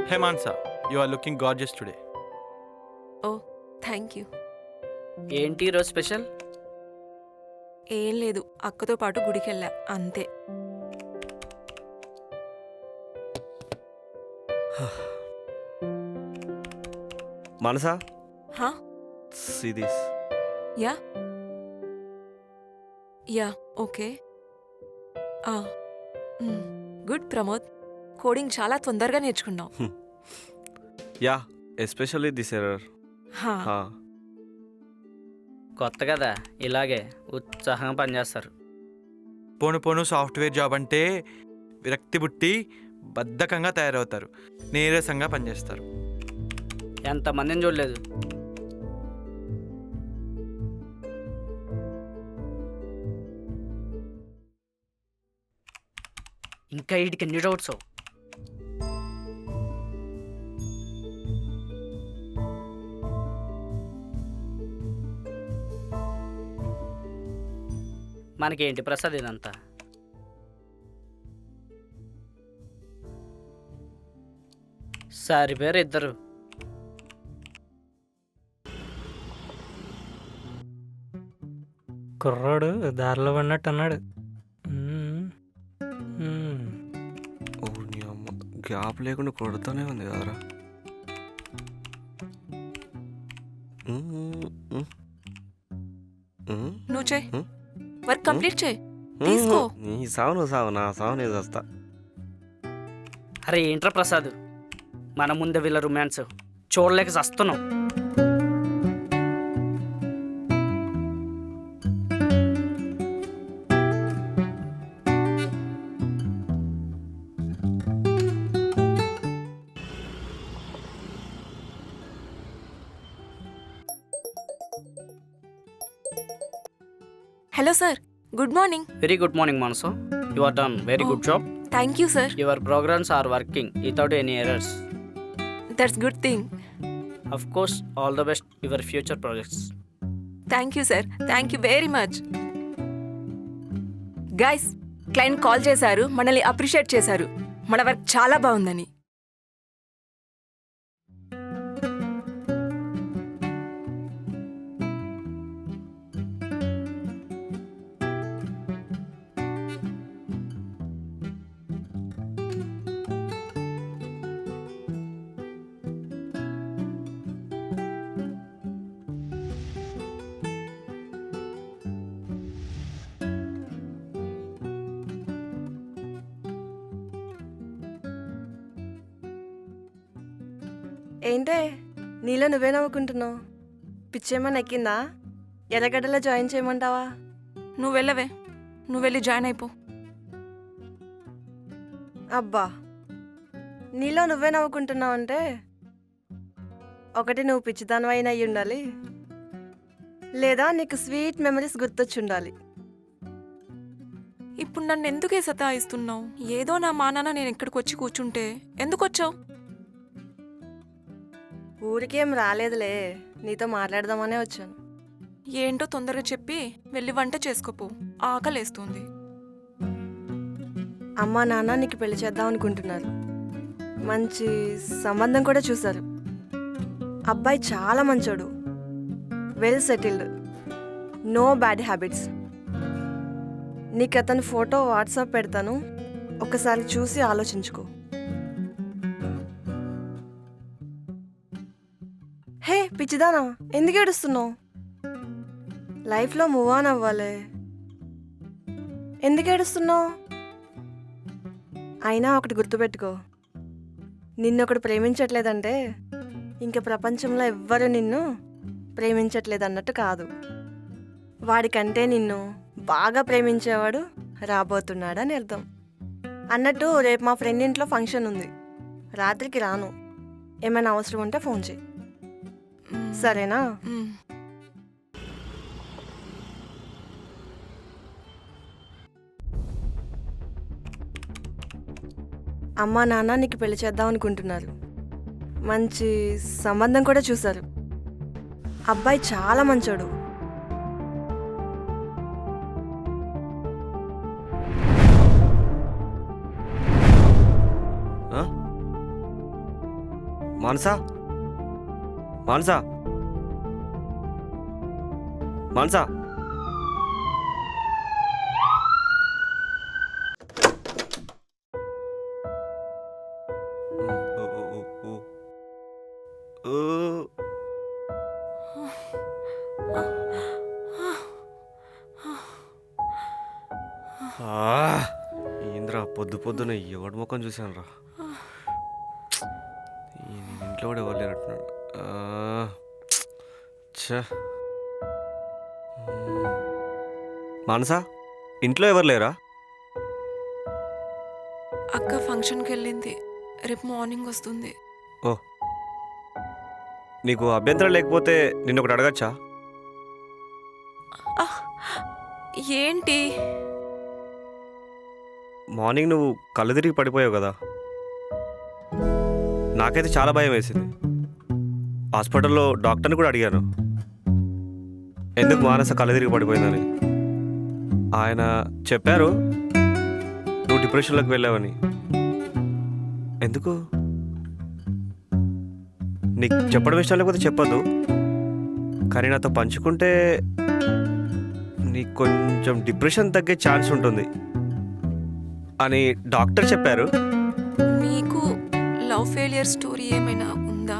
Hey Mansa, you are looking gorgeous today. Oh thank you. ఏంటి ఈరోజు special? ఏం లేదు, అక్కతో పాటు గుడికి వెళ్ళా అంతే. మనసా హా? see this. Yeah yeah okay. Good Pramod, coding చాలా తొందరగా నేర్చుకున్నావు. Yeah, especially this error. హా, కొత్త కదా, ఇలాగే ఉత్సాహంగా పనిచేస్తారు. పోను పోను సాఫ్ట్వేర్ జాబ్ అంటే విరక్తి పుట్టి బద్ధకంగా తయారవుతారు, నీరసంగా పనిచేస్తారు. ఎంతమందిని చూడలేదు. ఇంకా వీటికి ఎన్ని డౌట్స్? మనకేంటి ప్రసాద్ ఇదంతా? సరిపోయారు ఇద్దరు. కుర్రాడు దారిలో పడినట్టు అన్నాడు. ఓ నీ అమ్మ, గ్యాప్ లేకుండా కొడుతూనే ఉంది కదరా. నువ్వు చేయి, వర్క్ కంప్లీట్ చేయి, తీసుకో. నీ సావు నువ్వు సావు, నా సావు నేను వస్తా. అరే ఏంట్రా ప్రసాద్, మన ముందే వీళ్ళ రొమాన్స్ చూడలేక చస్తున్నాం. Hello sir, good morning. Very good morning మనసు. You are done very good job. Thank you sir. Your programs are working without any errors. That's good thing. Of course, all the best your future projects. Thank you sir, thank you very much. Guys, client call చేశారు, మనల్ని appreciate చేశారు, మన work చాలా బాగుందని. ఏంటే నీలో నువ్వే నవ్వుకుంటున్నావు? పిచ్చేమన్నా ఎక్కిందా? ఎర్రగడ్డలో join చేయమంటావా? నువ్వు వెళ్ళవే, నువ్వు వెళ్ళి జాయిన్ అయిపో. అబ్బా, నీలో నువ్వే నవ్వుకుంటున్నావు అంటే ఒకటి నువ్వు పిచ్చిదానివైన అయి ఉండాలి, లేదా నీకు స్వీట్ మెమరీస్ గుర్తొచ్చి ఉండాలి. ఇప్పుడు నన్ను ఎందుకే సతాయిస్తున్నావు? ఏదో నా మానాన నేను ఇక్కడికి వచ్చి కూర్చుంటే ఎందుకు వచ్చావు? ఊరికేం రాలేదులే, నీతో మాట్లాడదామనే వచ్చాను. ఏంటో తొందరగా చెప్పి వెళ్ళి వంట చేసుకోపో, ఆకలేస్తుంది. అమ్మా నాన్న నీకు పెళ్లి చేద్దాం అనుకుంటున్నారు, మంచి సంబంధం కూడా చూశారు. అబ్బాయి చాలా మంచోడు, well settled, no bad habits. నీకు అతని ఫోటో వాట్సాప్ పెడతాను, ఒకసారి చూసి ఆలోచించుకో. హే పిచ్చిదానా, ఎందుకు ఏడుస్తున్నావు? లైఫ్లో మూవ్ ఆన్ అవ్వాలి, ఎందుకు ఏడుస్తున్నావు? అయినా ఒకటి గుర్తుపెట్టుకో, నిన్నొకడు ప్రేమించట్లేదంటే ఇంక ప్రపంచంలో ఎవ్వరు నిన్ను ప్రేమించట్లేదు అన్నట్టు కాదు. వాడికంటే నిన్ను బాగా ప్రేమించేవాడు రాబోతున్నాడని అర్థం. అన్నట్టు రేపు మా ఫ్రెండ్ ఇంట్లో ఫంక్షన్ ఉంది, రాత్రికి రాను. ఏమైనా అవసరం ఉంటే ఫోన్ చేయి, సరేనా? అమ్మా నాన్న నీకు పెళ్లి చేద్దాం అనుకుంటున్నారు, మంచి సంబంధం కూడా చూశారు. అబ్బాయి చాలా మంచోడు, మానసా మానసా మానసా ఏంద్రా పొద్దు పొద్దున ఎవడి ముఖం చూశాను రా. ఇంట్లో కూడా ఎవరు లేనట్టున్నాడు. మానసా ఇంట్లో ఎవరు లేరా? అక్క ఫంక్షన్కి వెళ్ళింది, రేపు మార్నింగ్ వస్తుంది. ఓ, నీకు అభ్యంతరం లేకపోతే నిన్ను ఒకటి అడగచ్చా? ఏంటి? మార్నింగ్ నువ్వు కళ్ళు తిరిగి పడిపోయావు కదా, నాకైతే చాలా భయం వేసింది. హాస్పిటల్లో డాక్టర్ని కూడా అడిగాను ఎందుకు మానస కళ్ళు తిరిగి పడిపోయిందని. ఆయన చెప్పారు నువ్వు డిప్రెషన్లోకి వెళ్ళావని. ఎందుకు? నీకు చెప్పడం ఇష్టం లేకపోతే చెప్పొద్దు, కానీ నాతో పంచుకుంటే నీకు కొంచెం డిప్రెషన్ తగ్గే ఛాన్స్ ఉంటుంది అని డాక్టర్ చెప్పారు. నీకు లవ్ ఫెయిలియర్ స్టోరీ ఏమైనా ఉందా?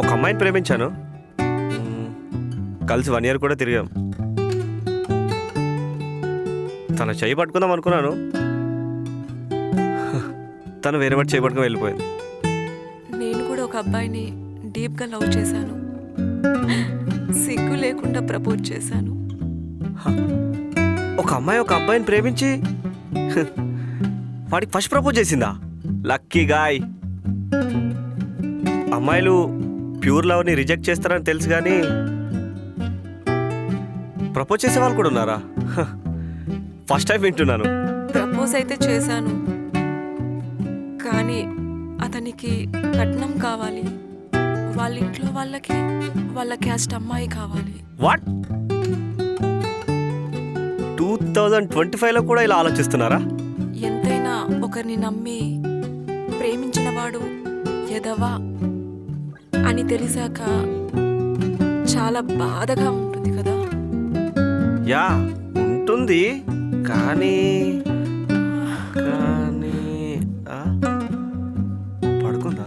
ఒక అమ్మాయిని ప్రేమించాను, కలిసి 1 year కూడా తిరిగాం. తన చేయి పట్టుకుందాం అనుకున్నాను, తను వేరే వాటి చేయి పట్టుకుని వెళ్ళిపోయింది. నేను కూడా ఒక అబ్బాయిని డీప్గా లవ్ చేశాను, సిగ్గు లేకుండా ప్రపోజ్ చేశాను. ఒక అమ్మాయి ఒక అబ్బాయిని ప్రేమించి వాడికి ఫస్ట్ ప్రపోజ్ చేసిందా? Lucky guy. అమ్మాయిలు ప్యూర్ లవ్ని రిజెక్ట్ చేస్తారని తెలుసు కానీ ప్రపోజ్ చేసే వాళ్ళు కూడా ఉన్నారా? ఫస్ట్ టైం వింటున్నాను. ప్రపోజ్ అయితే చేశాను, కానీ అతనికి కట్నం కావాలి, వాళ్ళ ఇంట్లో వాళ్ళ క్యాస్ట్ అమ్మాయి కావాలి. వాట్? 2025లో కూడా ఇలా ఆలోచిస్తున్నారా? ఎంతైనా ఒకరిని నమ్మి ప్రేమించిన వాడు ఎదవా అని తెలిసాక చాలా బాధగా ఉంటుంది కదా. యా ఉంటుంది, కానీ పడుకుందా?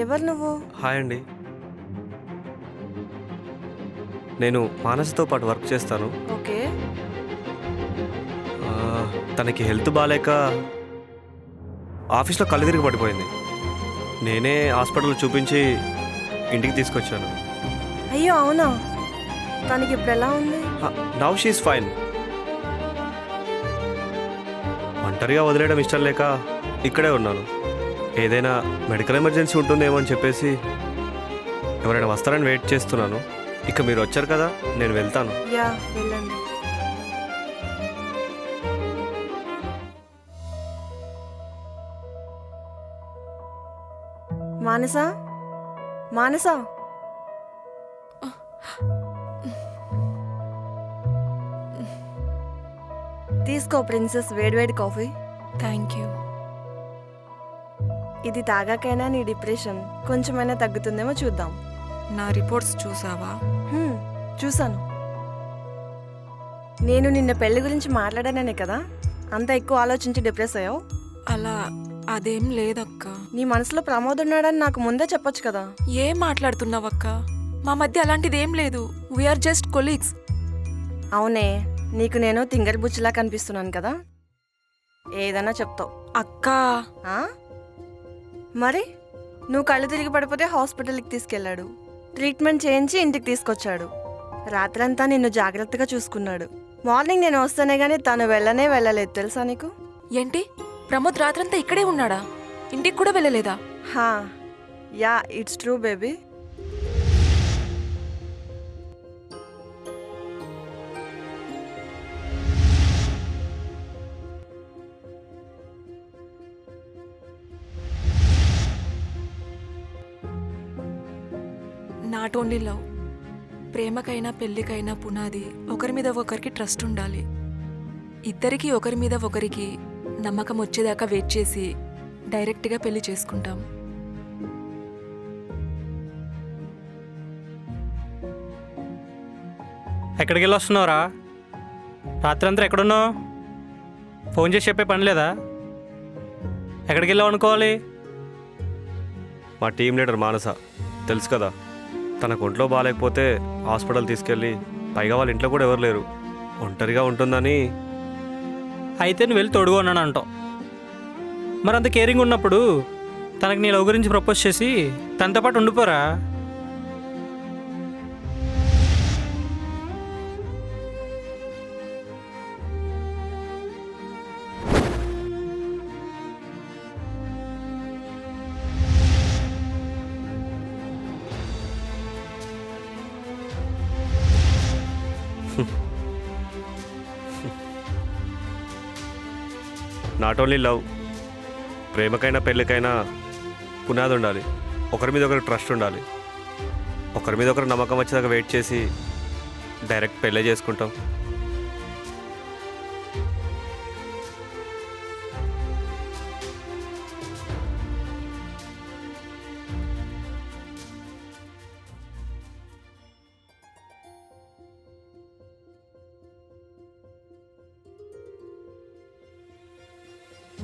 ఎవరు నువ్వు? హాయ్ అండి, నేను మానసతో పాటు వర్క్ చేస్తాను. ఓకే. తనకి హెల్త్ బాగాలేక ఆఫీస్లో కళ్ళు తిరిగి పడిపోయింది. నేనే హాస్పిటల్ చూపించి ఇంటికి తీసుకొచ్చాను. అయ్యో అవునా? తనకి ఇప్పుడు ఎలా ఉంది? Now she's fine. ఒంటరిగా వదిలేయడం ఇష్టం లేక ఇక్కడే ఉన్నాను. ఏదైనా మెడికల్ ఎమర్జెన్సీ ఉంటుందేమో అని చెప్పేసి ఎవరైనా వస్తారని వెయిట్ చేస్తున్నాను. ఇక మీరు వచ్చారు కదా, నేను వెళ్తాను. యా వెళ్ళండి. మానసా, మానసా, తీసుకో ప్రిన్సెస్ వేడివేడి కాఫీ. Thank you. ఇది తాగాకైనా నీ డిప్రెషన్ కొంచెమైనా తగ్గుతుందేమో చూద్దాం. నా రిపోర్ట్స్ చూసావా? చూశాను. నేను నిన్న పెళ్లి గురించి మాట్లాడాననే కదా అంత ఎక్కువ ఆలోచించి డిప్రెస్ అయ్యావు. అలా అదేం లేదక్క. నీ మనసులో ప్రమోద్ ఉన్నాడని నాకు ముందే చెప్పొచ్చు కదా. ఏం మాట్లాడుతున్నావక్క? మా మధ్య అలాంటిదేం లేదు. We're just colleagues. అవునే, నీకు నేను తింగర్ బుచ్చిలా కనిపిస్తున్నాను కదా, ఏదైనా చెప్తావు. అక్క మరి నువ్వు కళ్ళు తిరిగి పడిపోతే హాస్పిటల్కి తీసుకెళ్ళాడు, ట్రీట్మెంట్ చేయించి ఇంటికి తీసుకొచ్చాడు. రాత్రంతా నిన్ను జాగ్రత్తగా చూసుకున్నాడు. మార్నింగ్ నేను వస్తానే గానీ తను వెళ్ళలేదు తెలుసా నీకు? ఏంటి ప్రమోద్ రాత్రంతా ఇక్కడే ఉన్నాడా? ఇంటికి కూడా వెళ్ళలేదా? హా, yeah, it's true baby. Not only love, ప్రేమకైనా పెళ్ళికైనా పునాది ఒకరి మీద ఒకరికి ట్రస్ట్ ఉండాలి. ఇద్దరికి ఒకరి మీద ఒకరికి నమ్మకం వచ్చేదాకా వెయిట్ చేసి డైరెక్ట్గా పెళ్లి చేసుకుంటాం. ఎక్కడికి వెళ్ళి వస్తున్నావురా? రాత్రంతా ఎక్కడున్నావు? ఫోన్ చేసి చెప్పే పని లేదా? ఎక్కడికి వెళ్ళావు అనుకోవాలి? మా టీం లీడర్ మానస తెలుసు కదా, తనకు ఒంట్లో బాగాలేకపోతే హాస్పిటల్ తీసుకెళ్ళి, పైగా వాళ్ళ ఇంట్లో కూడా ఎవరు లేరు, ఒంటరిగా ఉంటుందని. అయితే నువ్వు వెళ్ళి తోడుగా ఉన్నాను అంటావు. మరి అంత కేరింగ్ ఉన్నప్పుడు తనకి నీ లవ్ గురించి ప్రపోజ్ చేసి తనతో పాటు ఉండిపోరా? నాట్ ఓన్లీ లవ్, ప్రేమకైనా పెళ్ళికైనా పునాది ఉండాలి. ఒకరి మీద ఒకరికి ట్రస్ట్ ఉండాలి. ఒకరి మీద ఒకరు నమ్మకం వచ్చేదాకా వెయిట్ చేసి డైరెక్ట్ పెళ్ళే చేసుకుంటాం.